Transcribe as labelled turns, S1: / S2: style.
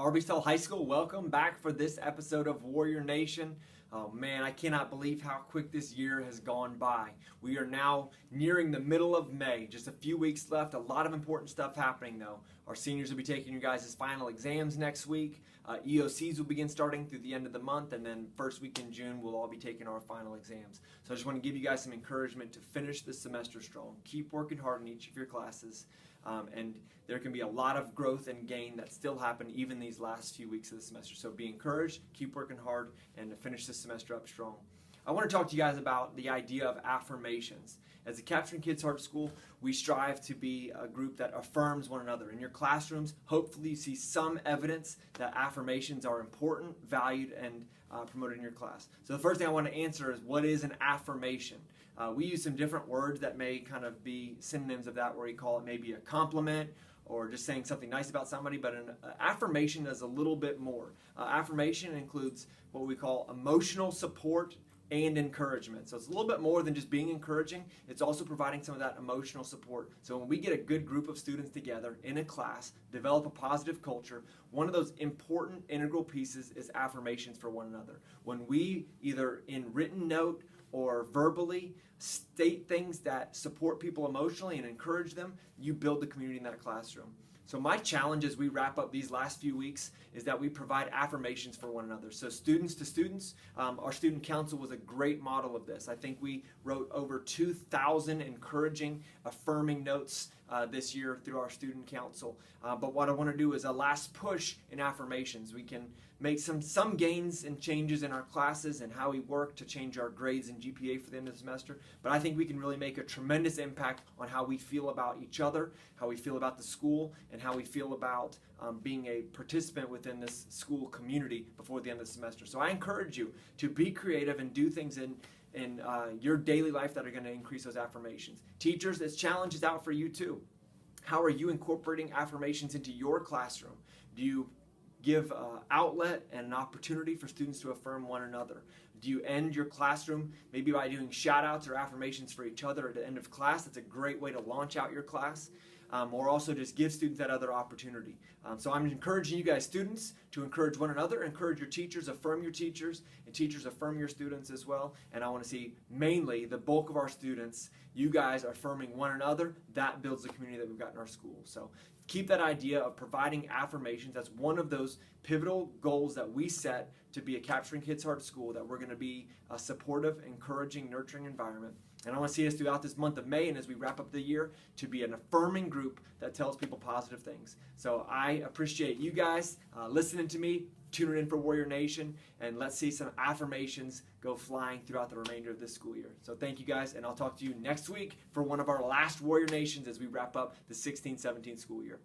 S1: Arbistal High School, welcome back for this episode of Warrior Nation. Oh man, I cannot believe how quick this year has gone by. We are now nearing the middle of May, just a few weeks left. A lot of important stuff happening though. Our seniors will be taking you guys' final exams next week. EOCs will begin starting through the end of the month, and then first week in June we'll all be taking our final exams. So I just want to give you guys some encouragement to finish this semester strong. Keep working hard in each of your classes. And there can be a lot of growth and gain that still happen even these last few weeks of the semester. So be encouraged, keep working hard, and to finish this semester up strong. I want to talk to you guys about the idea of affirmations. As a Capturing Kids Heart School, we strive to be a group that affirms one another. In your classrooms, hopefully you see some evidence that affirmations are important, valued, and promoted in your class. So the first thing I want to answer is, what is an affirmation? We use some different words that may kind of be synonyms of that, where we call it maybe a compliment or just saying something nice about somebody, but an affirmation is a little bit more. Affirmation includes what we call emotional support and encouragement. So it's a little bit more than just being encouraging. It's also providing some of that emotional support. So when we get a good group of students together in a class, develop a positive culture, one of those important integral pieces is affirmations for one another. When we either in written note or verbally state things that support people emotionally and encourage them, you build the community in that classroom. So my challenge as we wrap up these last few weeks is that we provide affirmations for one another. So students to students, our student council was a great model of this. I think we wrote over 2,000 encouraging, affirming notes this year through our student council. But what I want to do is a last push in affirmations. We can make some gains and changes in our classes and how we work to change our grades and GPA for the end of the semester. But I think we can really make a tremendous impact on how we feel about each other, how we feel about the school, and how we feel about being a participant within this school community before the end of the semester. So I encourage you to be creative and do things in your daily life that are going to increase those affirmations. Teachers, this challenge is out for you too. How are you incorporating affirmations into your classroom? Do you give outlet and an opportunity for students to affirm one another? Do you end your classroom maybe by doing shout outs or affirmations for each other at the end of class? That's a great way to launch out your class. Or also just give students that other opportunity. So I'm encouraging you guys, students, to encourage one another, encourage your teachers, affirm your teachers, and teachers affirm your students as well. And I want to see mainly the bulk of our students, you guys affirming one another. That builds the community that we've got in our school. So keep that idea of providing affirmations. That's one of those pivotal goals that we set to be a Capturing Kids Heart School, that we're going to be a supportive, encouraging, nurturing environment. And I want to see us throughout this month of May and as we wrap up the year to be an affirming group that tells people positive things. So I appreciate you guys listening to me, tuning in for Warrior Nation, and let's see some affirmations go flying throughout the remainder of this school year. So thank you guys, and I'll talk to you next week for one of our last Warrior Nations as we wrap up the 16-17 school year.